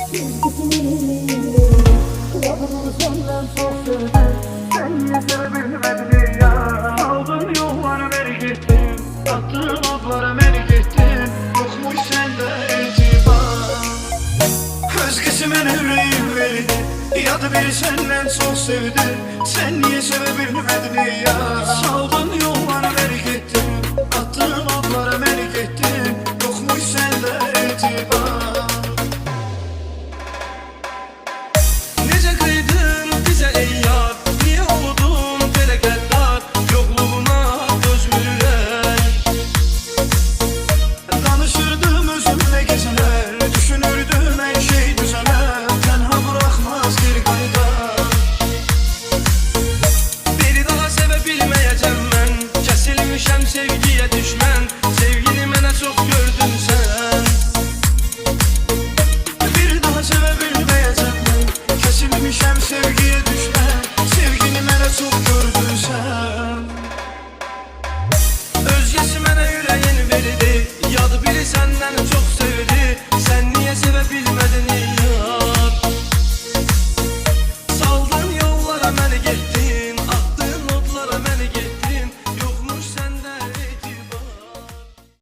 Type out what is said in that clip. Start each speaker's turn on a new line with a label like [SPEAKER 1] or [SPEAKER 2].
[SPEAKER 1] Lafını senden çok sevdim, sen niye sevebilmedin ya? Aldın yollara beni gittin, attığın adlara beni gittin. Yokmuş sende itibar. Özgesi ben yüreğim verdi, ya da biri senden çok sevdi, sen niye sevebilmedin ya? Saldın yollara beni gittin, attığın adlara beni gittin. Yokmuş sende itibar.
[SPEAKER 2] Nece kıydın bize ey yar, niye oldun belə qəddar? Yokluğuna dözmürlər.
[SPEAKER 1] Danışırdım özümle geceler, düşünürdüm her şey düzeler. Tenha bırakmaz bir kayda.
[SPEAKER 2] Bir daha sevə bilməyəcəm mən, kəsilmişəm sevgiyə düşmən. Sevgini mənə çox gördün sən.
[SPEAKER 1] Bir daha sevebilmeyeceğim ben, kesilmişem sevgiye düşmem. Sevgini mənə çok gördün sen.
[SPEAKER 2] Özgəsi mənə ürəyin verdi, yadı biri səndən çox sevdi. Sən niyə sevə bilmədin ey